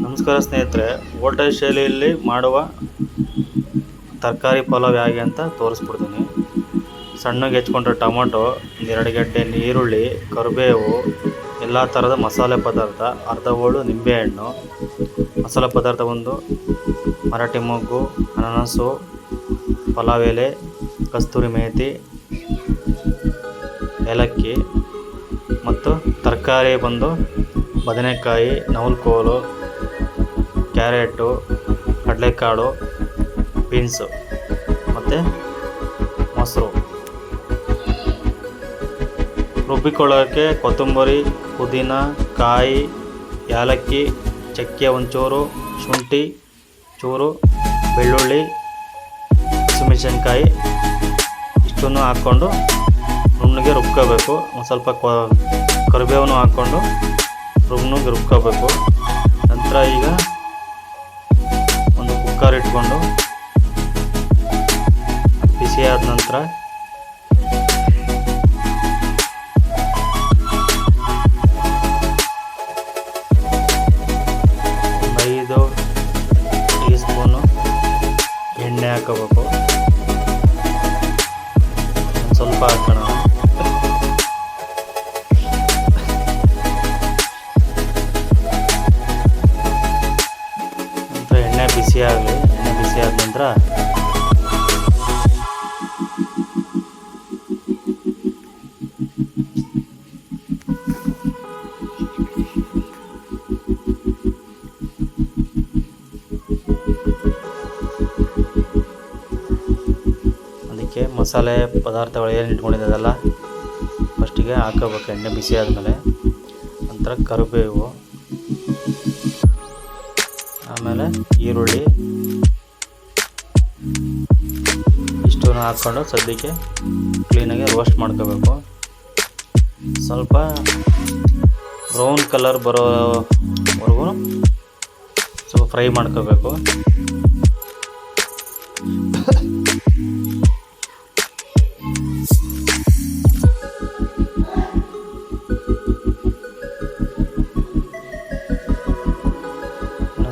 ನಮಸ್ಕಾರ ಸ್ನೇಹಿತರೆ, ಹೋಟೆಲ್ ಶೈಲಿಯಲ್ಲಿ ಮಾಡುವ ತರಕಾರಿ ಪಲಾವ್ ಹೇಗೆ ಅಂತ ತೋರಿಸ್ಬಿಡ್ತೀನಿ. ಸಣ್ಣಗೆ ಹೆಚ್ಕೊಂಡ್ರೆ ಟೊಮೊಟೊ, 2 ಗಡ್ಡೆ ಈರುಳ್ಳಿ, ಕರಿಬೇವು, ಎಲ್ಲ ಥರದ ಮಸಾಲೆ ಪದಾರ್ಥ, ಅರ್ಧ ಹೋಳು ನಿಂಬೆಹಣ್ಣು, ಮಸಾಲೆ ಪದಾರ್ಥ ಒಂದು ಮರಾಠಿ ಮೊಗ್ಗು, ಅನಾನಸು, ಪಲಾವ್ ಎಲೆ, ಕಸ್ತೂರಿ ಮೇಥಿ, ಏಲಕ್ಕಿ ಮತ್ತು ತರಕಾರಿ ಬಂದು ಬದನೆಕಾಯಿ, ನವಲಕೋಲು, ಕ್ಯಾರೆಟು, ಕಡಲೆಕಾಳು, ಬೀನ್ಸು ಮತ್ತು ಮೊಸರು. ರುಬ್ಬಿಕೊಳ್ಳೋಕ್ಕೆ ಕೊತ್ತಂಬರಿ, ಪುದೀನ, ಕಾಯಿ, ಏಲಕ್ಕಿ, ಚಕ್ಕೆ ಒಂಚೂರು, ಶುಂಠಿ ಚೂರು, ಬೆಳ್ಳುಳ್ಳಿ, ಹಸಿಮೆಣಸಿನ್ಕಾಯಿ ಇಷ್ಟನ್ನು ಹಾಕ್ಕೊಂಡು ನುಣ್ಣಗೆ ರುಬ್ಕೋಬೇಕು. ಒಂದು ಸ್ವಲ್ಪ ಕರಿಬೇವನ್ನು ಹಾಕ್ಕೊಂಡು ನುಣ್ಣಗೆ ರುಬ್ಕೋಬೇಕು. ನಂತರ ಈಗ ಒಂದು ಕುಕ್ಕರ್ ಇಟ್ಕೊಂಡು ಬಿಸಿಯಾದ ನಂತರ ಒಂದು 5 ಟೀ ಸ್ಪೂನು ಎಣ್ಣೆ ಹಾಕೋಬೇಕು. ಸ್ವಲ್ಪ ಹಾಕೋಣ. ನಂತರ ಎಣ್ಣೆ ಬಿಸಿ ಆದ ನಂತರ ಅದಕ್ಕೆ ಮಸಾಲೆ ಪದಾರ್ಥಗಳು ಏನು ಇಟ್ಕೊಂಡಿದ್ದಲ್ಲ ಫಸ್ಟಿಗೆ ಹಾಕೋಬೇಕು. ಎಣ್ಣೆ ಬಿಸಿ ಆದಮೇಲೆ ನಂತರ ಕರಿಬೇವು, ಆಮೇಲೆ ಈರುಳ್ಳಿ ಇಷ್ಟನ್ನು ಹಾಕ್ಕೊಂಡು ಸದ್ಯಕ್ಕೆ ಕ್ಲೀನಾಗಿ ರೋಸ್ಟ್ ಮಾಡ್ಕೋಬೇಕು. ಸ್ವಲ್ಪ ಬ್ರೌನ್ ಕಲರ್ ಬರೋವರೆಗೂ ಸ್ವಲ್ಪ ಫ್ರೈ ಮಾಡ್ಕೋಬೇಕು.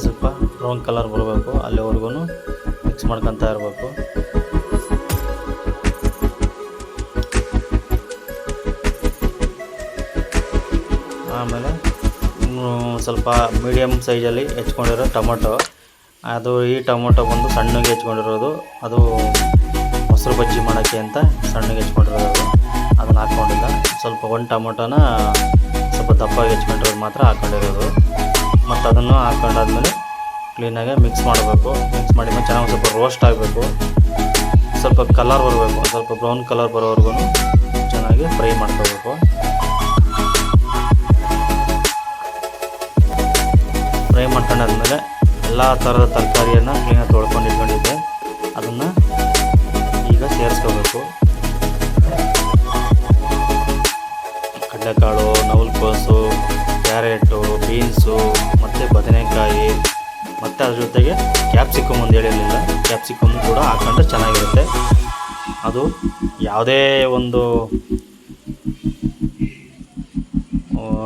ಸ್ವಲ್ಪ ಬ್ರೌನ್ ಕಲರ್ ಬರಬೇಕು, ಅಲ್ಲಿವರೆಗೂ ಮಿಕ್ಸ್ ಮಾಡ್ಕೊತಾ ಇರಬೇಕು. ಆಮೇಲೆ ಸ್ವಲ್ಪ ಮೀಡಿಯಮ್ ಸೈಜಲ್ಲಿ ಹೆಚ್ಕೊಂಡಿರೋ ಟೊಮೊಟೊ, ಈ ಟೊಮೊಟೊ ಬಂದು ಸಣ್ಣಗೆ ಹೆಚ್ಕೊಂಡಿರೋದು, ಅದು ಮೊಸರು ಬಜ್ಜಿ ಮಾಡೋಕ್ಕೆ ಅಂತ ಸಣ್ಣಗೆ ಹೆಚ್ಕೊಂಡಿರೋದು, ಅದನ್ನು ಹಾಕ್ಕೊಂಡಿಲ್ಲ. ಸ್ವಲ್ಪ ಒಂದು ಟೊಮೊಟೊನ ಸ್ವಲ್ಪ ದಪ್ಪಾಗಿ ಹೆಚ್ಕೊಂಡಿರೋದು ಮಾತ್ರ ಹಾಕ್ಕೊಂಡಿರೋದು. ಮತ್ತು ಅದನ್ನು ಹಾಕ್ಕೊಂಡಾದ್ಮೇಲೆ ಕ್ಲೀನಾಗಿ ಮಿಕ್ಸ್ ಮಾಡಬೇಕು. ಮಿಕ್ಸ್ ಮಾಡಿದ್ಮೇಲೆ ಚೆನ್ನಾಗಿ ಸ್ವಲ್ಪ ರೋಸ್ಟ್ ಆಗಬೇಕು. ಸ್ವಲ್ಪ ಕಲರ್ ಬರಬೇಕು, ಸ್ವಲ್ಪ ಬ್ರೌನ್ ಕಲರ್ ಬರೋವರೆಗೂ ಚೆನ್ನಾಗಿ ಫ್ರೈ ಮಾಡ್ಕೋಬೇಕು. ಫ್ರೈ ಮಾಡ್ಕೊಂಡಾದ್ಮೇಲೆ ಎಲ್ಲ ಥರದ ತರಕಾರಿಯನ್ನು ಕ್ಲೀನಾಗಿ ತೊಳ್ಕೊಂಡು ಇಟ್ಕೊಂಡಿದ್ದೆ, ಅದನ್ನು ಈಗ ಸೇರಿಸ್ಕೋಬೇಕು. ಕಡಲೆಕಾಳು, ನವಲಕೋಸು, ಕ್ಯಾರೆಟು, ಬೀನ್ಸು ಮತ್ತು ಬದನೆಕಾಯಿ, ಮತ್ತು ಅದ್ರ ಜೊತೆಗೆ ಕ್ಯಾಪ್ಸಿಕಮ್ ಒಂದು ಹೇಳಿರಲಿಲ್ಲ, ಕ್ಯಾಪ್ಸಿಕಮ್ ಕೂಡ ಹಾಕ್ಕೊಂಡ್ರೆ ಚೆನ್ನಾಗಿರುತ್ತೆ. ಅದು ಯಾವುದೇ ಒಂದು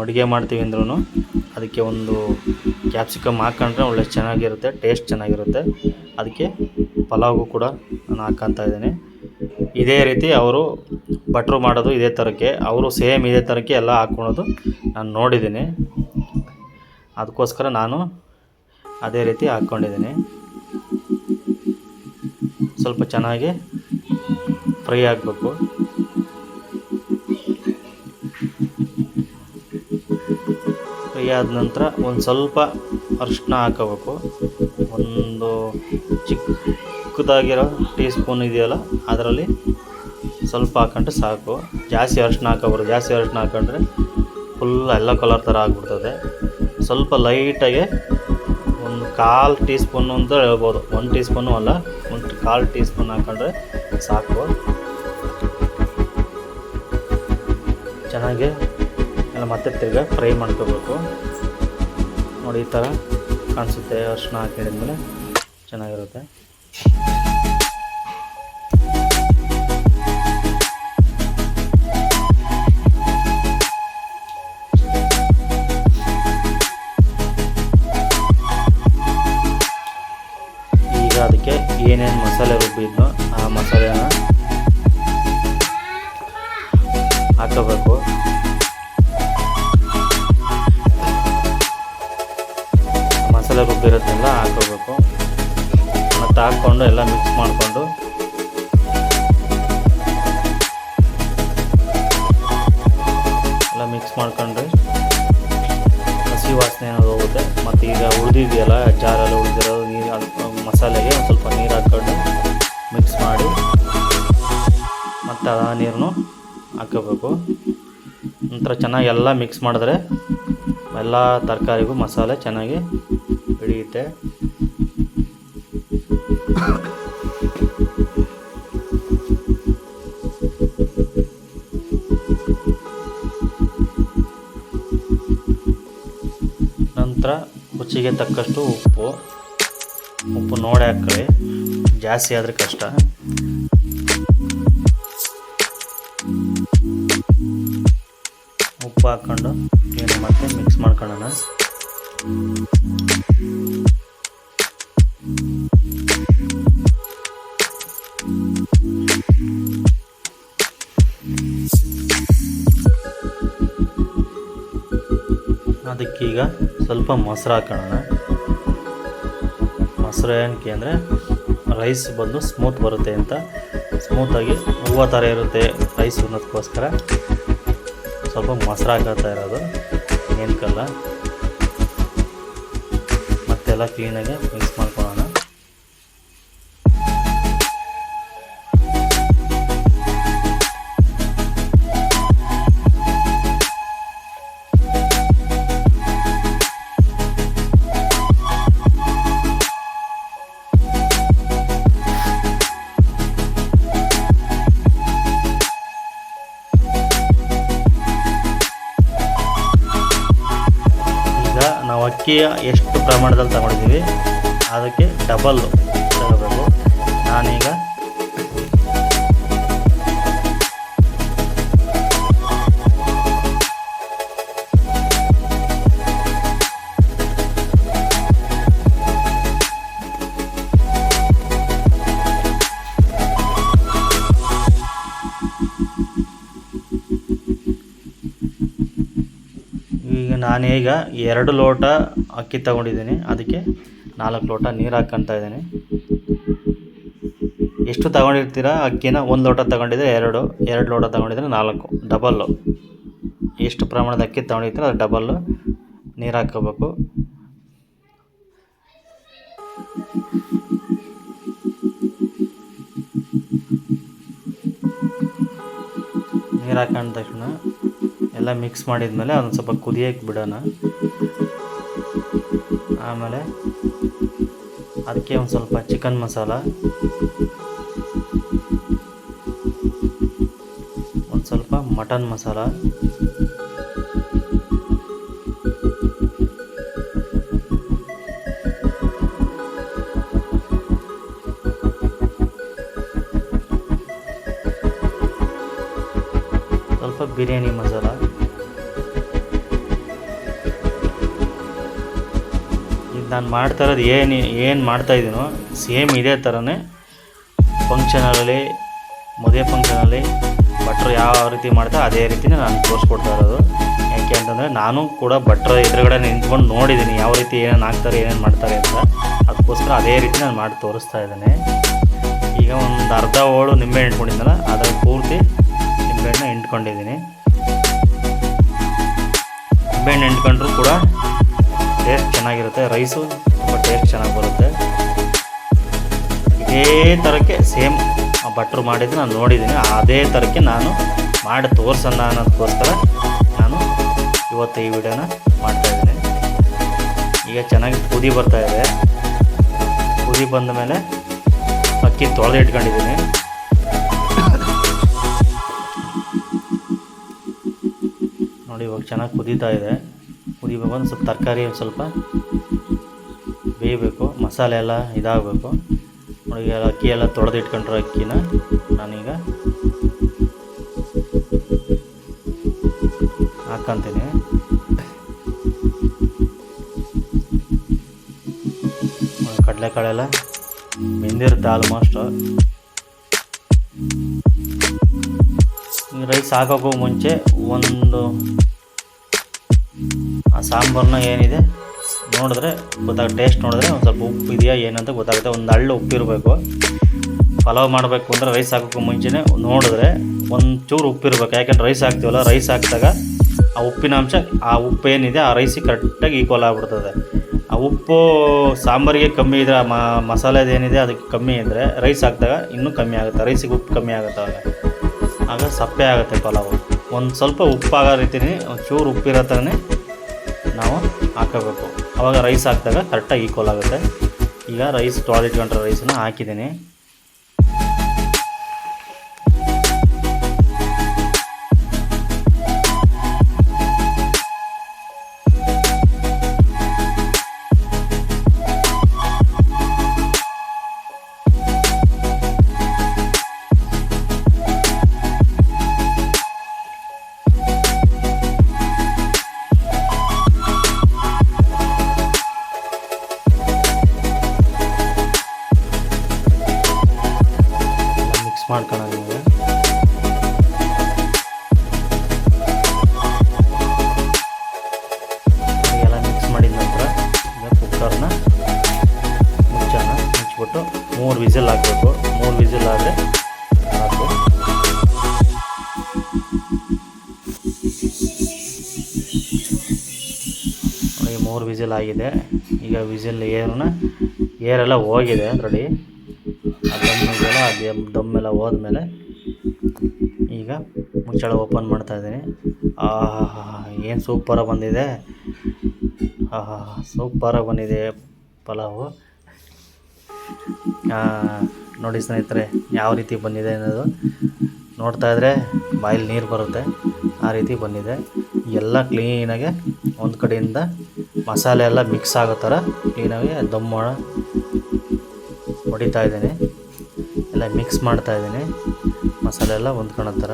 ಅಡುಗೆ ಮಾಡ್ತೀವಿ ಅಂದ್ರೂ ಅದಕ್ಕೆ ಒಂದು ಕ್ಯಾಪ್ಸಿಕಮ್ ಹಾಕ್ಕೊಂಡ್ರೆ ಒಳ್ಳೆ ಚೆನ್ನಾಗಿರುತ್ತೆ, ಟೇಸ್ಟ್ ಚೆನ್ನಾಗಿರುತ್ತೆ. ಅದಕ್ಕೆ ಪಲಾವ್ಗೂ ಕೂಡ ನಾನು ಹಾಕ್ಕೊತಾ ಇದ್ದೀನಿ. ಇದೇ ರೀತಿ ಅವರು ಭಟ್ರು ಮಾಡೋದು ಇದೇ ಥರಕ್ಕೆ, ಅವರು ಸೇಮ್ ಇದೇ ಥರಕ್ಕೆ ಎಲ್ಲ ಹಾಕ್ಕೊಳೋದು ನಾನು ನೋಡಿದ್ದೀನಿ. ಅದಕ್ಕೋಸ್ಕರ ನಾನು ಅದೇ ರೀತಿ ಹಾಕ್ಕೊಂಡಿದ್ದೀನಿ. ಸ್ವಲ್ಪ ಚೆನ್ನಾಗಿ ಫ್ರೈ ಆಗಬೇಕು. ಫ್ರೈ ಆದ ನಂತರ ಒಂದು ಸ್ವಲ್ಪ ಅರಿಶಿನ ಹಾಕೋಬೇಕು. ಒಂದು ಚಿಕ್ಕದಾಗಿರೋ ಟೀ ಸ್ಪೂನ್ ಇದೆಯಲ್ಲ ಅದರಲ್ಲಿ ಸ್ವಲ್ಪ ಹಾಕೊಂಡ್ರೆ ಸಾಕು. ಜಾಸ್ತಿ ಅರಿಶಿನ ಹಾಕೋಬಾರ್ದು. ಜಾಸ್ತಿ ಅರಿಶಿನ ಹಾಕೊಂಡ್ರೆ ಫುಲ್ ಎಲ್ಲ ಕಲರ್ ಥರ ಆಗಿಬಿಡ್ತದೆ. ಸ್ವಲ್ಪ ಲೈಟಾಗಿ ಒಂದು 1/4 ಟೀ ಸ್ಪೂನು ಅಂತ ಹೇಳ್ಬೋದು, 1 ಟೀ ಸ್ಪೂನು ಅಲ್ಲ, 1/4 ಟೀ ಸ್ಪೂನ್ ಹಾಕೊಂಡ್ರೆ ಸಾಕು. ಚೆನ್ನಾಗಿ ಎಲ್ಲ ಮತ್ತೆ ತಿರ್ಗಿ ಫ್ರೈ ಮಾಡ್ಕೋಬೇಕು. ನೋಡಿ ಈ ಥರ ಕಾಣಿಸುತ್ತೆ. ಅರಿಶಿನ ಹಾಕಿದ್ಮೇಲೆ ಚೆನ್ನಾಗಿರುತ್ತೆ. ಏನೇನು ಮಸಾಲೆ ರುಬ್ಬಿದ್ನೋ ಆ ಮಸಾಲೆನ ಹಾಕೋಬೇಕು. ಮಸಾಲೆ ರುಬ್ಬಿರೋದನ್ನೆಲ್ಲ ಹಾಕೋಬೇಕು. ಮತ್ತು ಹಾಕ್ಕೊಂಡು ಎಲ್ಲ ಮಿಕ್ಸ್ ಮಾಡಿಕೊಂಡು ಎಲ್ಲ ಮಿಕ್ಸ್ ಮಾಡ್ಕೊಂಡ್ರೆ ಹಸಿ ವಾಸನೆ ಏನಾದ್ರು ಹೋಗುತ್ತೆ. ಮತ್ತು ಈಗ ಉಳಿದಿದೆಯಲ್ಲ ಜಾರೆಲ್ಲ ಉಳಿದಿರೋದು ನೀರು ಮಸಾಲೆಗೆ ಒಂದು ಸ್ವಲ್ಪ ನೀರು ಹಾಕ್ಕೊಂಡು ಮಿಕ್ಸ್ ಮಾಡಿ ಮತ್ತು ಆ ನೀರನ್ನು ಹಾಕೋಬೇಕು. ನಂತರ ಚೆನ್ನಾಗಿ ಎಲ್ಲ ಮಿಕ್ಸ್ ಮಾಡಿದ್ರೆ ಎಲ್ಲ ತರಕಾರಿಗೂ ಮಸಾಲೆ ಚೆನ್ನಾಗಿ ಹಿಡಿಯುತ್ತೆ. ನಂತರ ರುಚಿಗೆ ತಕ್ಕಷ್ಟು ಉಪ್ಪು ನೋಡಿ ಹಾಕೊಳ್ಳಿ, ಜಾಸ್ತಿ ಆದರೆ ಕಷ್ಟ. ಉಪ್ಪು ಹಾಕ್ಕೊಂಡು ಏನು ಮತ್ತೆ ಮಿಕ್ಸ್ ಮಾಡ್ಕೊಳ್ಳೋಣ. ಅದಕ್ಕೀಗ ಸ್ವಲ್ಪ ಮೊಸರು ಹಾಕೋಣ. ಮೊಸರು ಏನಕ್ಕೆ ಅಂದರೆ ರೈಸ್ ಬಂದು ಸ್ಮೂತ್ ಬರುತ್ತೆ ಅಂತ, ಸ್ಮೂತಾಗಿ ಹೂವು ಥರ ಇರುತ್ತೆ ರೈಸ್ ಅನ್ನೋದಕ್ಕೋಸ್ಕರ ಸ್ವಲ್ಪ ಮೊಸರು ಹಾಕೋತಾ ಇರೋದು, ಏನಕ್ಕಲ್ಲ. ಮತ್ತೆಲ್ಲ ಕ್ಲೀನಾಗಿ ಮಿಕ್ಸ್ ಮಾಡ್ಕೊಳ್ಳೋಣ. ನಾವು ಅಕ್ಕಿ ಎಷ್ಟು ಪ್ರಮಾಣದಲ್ಲಿ ತಗೊಂಡಿದ್ದೀವಿ ಅದಕ್ಕೆ ಡಬಲ್ ತಗೋಬೇಕು. ನಾನೀಗ ನಾನೀಗ 2 ಲೋಟ ಅಕ್ಕಿ ತಗೊಂಡಿದ್ದೀನಿ, ಅದಕ್ಕೆ 4 ಲೋಟ ನೀರು ಹಾಕ್ಕೊತಾ ಇದ್ದೀನಿ. ಎಷ್ಟು ತಗೊಂಡಿರ್ತೀರ ಅಕ್ಕಿನ, 1 ಲೋಟ ತಗೊಂಡಿದ್ರೆ 2 ಲೋಟ ತಗೊಂಡಿದ್ರೆ 4, ಡಬಲ್ಲು. ಎಷ್ಟು ಪ್ರಮಾಣದ ಅಕ್ಕಿ ತಗೊಂಡಿರ್ತೀರ ಅದು ಡಬಲ್ಲು ನೀರು ಹಾಕ್ಕೋಬೇಕು. ನೀರು ಹಾಕೊಂಡ ತಕ್ಷಣ ಎಲ್ಲ ಮಿಕ್ಸ್ ಮಾಡಿದ್ಮೇಲೆ ಅದನ್ನು ಸ್ವಲ್ಪ ಕುದಿಯೋಕ್ಕೆ ಬಿಡೋಣ. ಆಮೇಲೆ ಅದಕ್ಕೆ ಒಂದು ಸ್ವಲ್ಪ ಚಿಕನ್ ಮಸಾಲ, ಒಂದು ಸ್ವಲ್ಪ ಮಟನ್ ಮಸಾಲ, ಸ್ವಲ್ಪ ಬಿರಿಯಾನಿ ಮಸಾಲ, ನಾನು ಮಾಡ್ತಾ ಇರೋದು ಏನು ಮಾಡ್ತಾಯಿದ್ದೀನೋ ಸೇಮ್ ಇದೇ ಥರನೇ ಫಂಕ್ಷನಲ್ಲಿ, ಮದುವೆ ಫಂಕ್ಷನಲ್ಲಿ ಭಟ್ರು ಯಾವ ರೀತಿ ಮಾಡ್ತಾರೆ ಅದೇ ರೀತಿಯೇ ನಾನು ತೋರಿಸ್ಕೊಡ್ತಾ ಇರೋದು. ಯಾಕೆ ಅಂತಂದರೆ ನಾನು ಕೂಡ ಭಟ್ರ ಎದುರುಗಡೆ ನಿಂತ್ಕೊಂಡು ನೋಡಿದ್ದೀನಿ ಯಾವ ರೀತಿ ಏನೇನು ಹಾಕ್ತಾರೆ ಏನೇನು ಮಾಡ್ತಾರೆ ಅಂತ. ಅದಕ್ಕೋಸ್ಕರ ಅದೇ ರೀತಿ ನಾನು ಮಾಡಿ ತೋರಿಸ್ತಾ ಇದ್ದೇನೆ. ಈಗ ಒಂದು ಅರ್ಧ ಹೋಳು ನಿಂಬೆಹಣ್ಣು ಇಟ್ಕೊಂಡಿದ್ದಲ್ಲ ಅದರ ಪೂರ್ತಿ ನಿಂಬೆಹಣ್ಣು ಹಿಂಡ್ಕೊಂಡಿದ್ದೀನಿ. ನಿಂಬೆಹಣ್ಣು ಹಿಂಡ್ಕೊಂಡ್ರೂ ಕೂಡ ಟೇಸ್ಟ್ ಚೆನ್ನಾಗಿರುತ್ತೆ, ರೈಸು ತುಂಬ ಟೇಸ್ಟ್ ಚೆನ್ನಾಗಿ ಬರುತ್ತೆ. ಇದೇ ಥರಕ್ಕೆ ಸೇಮ್ ಭಟ್ರು ಮಾಡಿದ್ದು ನಾನು ನೋಡಿದ್ದೀನಿ, ಅದೇ ಥರಕ್ಕೆ ನಾನು ಮಾಡಿ ತೋರಿಸೋಣ ಅನ್ನೋದಕ್ಕೋಸ್ಕರ ನಾನು ಇವತ್ತು ಈ ವಿಡಿಯೋನ ಮಾಡ್ತಾಯಿದ್ದೀನಿ. ಈಗ ಚೆನ್ನಾಗಿ ಕುದಿ ಬರ್ತಾಯಿದೆ. ಕುದಿ ಬಂದ ಮೇಲೆ ಅಕ್ಕಿ ತೊಳೆದು ಇಟ್ಕೊಂಡಿದ್ದೀನಿ. ನೋಡಿ ಇವಾಗ ಚೆನ್ನಾಗಿ ಕುದೀತಾ ಇದೆ. ಕುದಿಬೇಕು, ಒಂದು ಸ್ವಲ್ಪ ತರಕಾರಿ ಒಂದು ಸ್ವಲ್ಪ ಬೇಯಬೇಕು, ಮಸಾಲೆ ಎಲ್ಲ ಇದಾಗಬೇಕು. ನೋಡಿ ಅಕ್ಕಿ ಎಲ್ಲ ತೊಳೆದು ಇಟ್ಕೊಂಡ್ರೆ ಅಕ್ಕಿನ ನಾನೀಗ ಹಾಕ್ಕೊಂತೀನಿ. ಕಡಲೆಕಾಳೆಲ್ಲ ಬೆಂದಿರುತ್ತೆ ಆಲ್ಮೋಸ್ಟು. ರೈಸ್ ಹಾಕೋಕ್ಕೂ ಮುಂಚೆ ಒಂದು ಆ ಸಾಂಬಾರನ್ನ ಏನಿದೆ ನೋಡಿದ್ರೆ ಟೇಸ್ಟ್ ನೋಡಿದ್ರೆ ಒಂದು ಸ್ವಲ್ಪ ಉಪ್ಪು ಇದೆಯಾ ಏನಂತ ಗೊತ್ತಾಗುತ್ತೆ. ಒಂದು ಹಳ್ಳು ಉಪ್ಪಿರಬೇಕು. ಪಲಾವ್ ಮಾಡಬೇಕು ಅಂದರೆ ರೈಸ್ ಹಾಕೋಕ್ಕೂ ಮುಂಚೆನೇ ನೋಡಿದ್ರೆ ಒಂಚೂರು ಉಪ್ಪಿರ್ಬೇಕು. ಯಾಕೆಂದ್ರೆ ರೈಸ್ ಹಾಕ್ತೀವಲ್ಲ, ರೈಸ್ ಹಾಕಿದಾಗ ಆ ಉಪ್ಪಿನಾಂಶ, ಆ ಉಪ್ಪು ಏನಿದೆ ಆ ರೈಸಿಗೆ ಕರೆಕ್ಟಾಗಿ ಈಕ್ವಲ್ ಆಗಿಬಿಡ್ತದೆ. ಆ ಉಪ್ಪು ಸಾಂಬಾರಿಗೆ ಕಮ್ಮಿ ಇದ್ದರೆ, ಮಸಾಲೆದೇನಿದೆ ಅದಕ್ಕೆ ಕಮ್ಮಿ ಇದ್ದರೆ ರೈಸ್ ಹಾಕಿದಾಗ ಇನ್ನೂ ಕಮ್ಮಿ ಆಗುತ್ತೆ. ರೈಸಿಗೆ ಉಪ್ಪು ಕಮ್ಮಿ ಆಗುತ್ತೆ, ಆಗ ಸಪ್ಪೆ ಆಗುತ್ತೆ ಪಲಾವು. ಒಂದು ಸ್ವಲ್ಪ ಉಪ್ಪಾಗೋ ರೀತಿಯೇ ಒಂಚೂರು ಉಪ್ಪಿರೋ ಥರನೇ ನಾವು ಹಾಕೋಬೇಕು. ಆವಾಗ ರೈಸ್ ಹಾಕಿದಾಗ ಕರೆಕ್ಟಾಗಿ ಈಕ್ವಲ್ ಆಗುತ್ತೆ. ಈಗ ರೈಸ್ ತೊಳೆದಿಟ್ಕೊಂಡ್ರೆ ರೈಸನ್ನ ಹಾಕಿದ್ದೀನಿ. ಮಾಡ್ಕೊಳ್ಳೋಣ. ಎಲ್ಲ ಮಿಕ್ಸ್ ಮಾಡಿದ ನಂತರ ಈಗ ಕುಕ್ಕರ್ನ ಮುಚ್ಚಿಬಿಟ್ಟು 3 ವಿಸಿಲ್ ಹಾಕಬೇಕು. 3 ವಿಸಿಲ್ ಆದರೆ ಸಾಕು. ನೋಡಿ 3 ವಿಸಿಲ್ ಆಗಿದೆ. ಈಗ ವಿಸಿಲ್ ಏರೆಲ್ಲ ಹೋಗಿದೆ ರೆಡಿ. ಅದು ದಮ್ಮೆಲ್ಲ ಹೋದ್ಮೇಲೆ ಈಗ ಮುಚ್ಚಳ ಓಪನ್ ಮಾಡ್ತಾಯಿದ್ದೀನಿ. ಏನು ಸೂಪರಾಗಿ ಬಂದಿದೆ. ಸೂಪರಾಗಿ ಬಂದಿದೆ ಪಲಾವು. ನೋಡಿ ಸ್ನೇಹಿತರೆ, ಯಾವ ರೀತಿ ಬಂದಿದೆ ಅನ್ನೋದು ನೋಡ್ತಾಯಿದ್ರೆ ಬಾಯಲ್ಲಿ ನೀರು ಬರುತ್ತೆ. ಆ ರೀತಿ ಬಂದಿದೆ. ಎಲ್ಲ ಕ್ಲೀನಾಗಿ ಒಂದು ಕಡೆಯಿಂದ ಮಸಾಲೆ ಎಲ್ಲ ಮಿಕ್ಸ್ ಆಗೋ ಥರ ಕ್ಲೀನಾಗಿ ದಮ್ ಹೊಡಿತಾ ಇದ್ದೀನಿ. ಎಲ್ಲ ಮಿಕ್ಸ್ ಮಾಡ್ತಾಯಿದ್ದೀನಿ, ಮಸಾಲೆ ಎಲ್ಲ ಹೊಂದ್ಕೊಳ್ಳೋ ಥರ.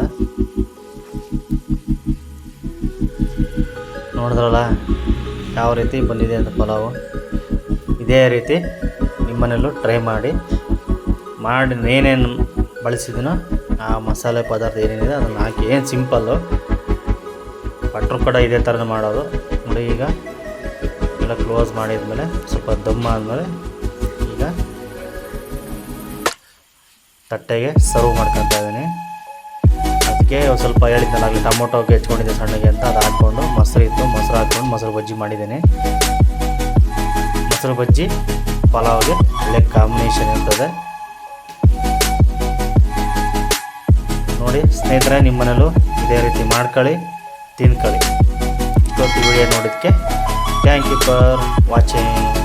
ನೋಡಿದ್ರಲ್ಲ ಯಾವ ರೀತಿ ಬಂದಿದೆ ಅಂತ ಪಲಾವು. ಇದೇ ರೀತಿ ನಿಮ್ಮನೆಯಲ್ಲೂ ಟ್ರೈ ಮಾಡಿ ಏನೇನು ಬಳಸಿದ್ದೀನೋ ಆ ಮಸಾಲೆ ಪದಾರ್ಥ ಏನೇನಿದೆ ಅದನ್ನು ಹಾಕಿ. ಏನು ಸಿಂಪಲ್ಲು, ಭಟ್ರು ಕೂಡ ಇದೇ ಥರ ಮಾಡೋದು. ನೋಡಿ ಈಗ ಎಲ್ಲ ಕ್ಲೋಸ್ ಮಾಡಿದ್ಮೇಲೆ ಸ್ವಲ್ಪ ದಮ್ ಆದಮೇಲೆ ಈಗ ತಟ್ಟೆಗೆ ಸರ್ವ್ ಮಾಡ್ಕೊತಾ ಇದ್ದೀನಿ. ಅದಕ್ಕೆ ಸ್ವಲ್ಪ ಹೇಳಿದ್ದನಾಗಲಿ ಟೊಮೊಟೊಗೆ ಹೆಚ್ಕೊಂಡಿದ್ದೆ ಸಣ್ಣಗೆ ಅಂತ, ಅದು ಹಾಕ್ಕೊಂಡು ಮೊಸರು ಇತ್ತು, ಮೊಸರು ಹಾಕ್ಕೊಂಡು ಮೊಸರು ಬಜ್ಜಿ ಮಾಡಿದ್ದೀನಿ. ಮೊಸರು ಬಜ್ಜಿ ಪಲಾವ್ಗೆ ಒಳ್ಳೆ ಕಾಂಬಿನೇಷನ್ ಇರ್ತದೆ. ನೋಡಿ ಸ್ನೇಹಿತರೆ, ನಿಮ್ಮ ಮನೇಲೂ ಇದೇ ರೀತಿ ಮಾಡ್ಕೊಳ್ಳಿ, ತಿನ್ಕೊಳ್ಳಿ. ಇವತ್ತು ವಿಡಿಯೋ ನೋಡೋದಕ್ಕೆ ಥ್ಯಾಂಕ್ ಯು ಫಾರ್ ವಾಚಿಂಗ್.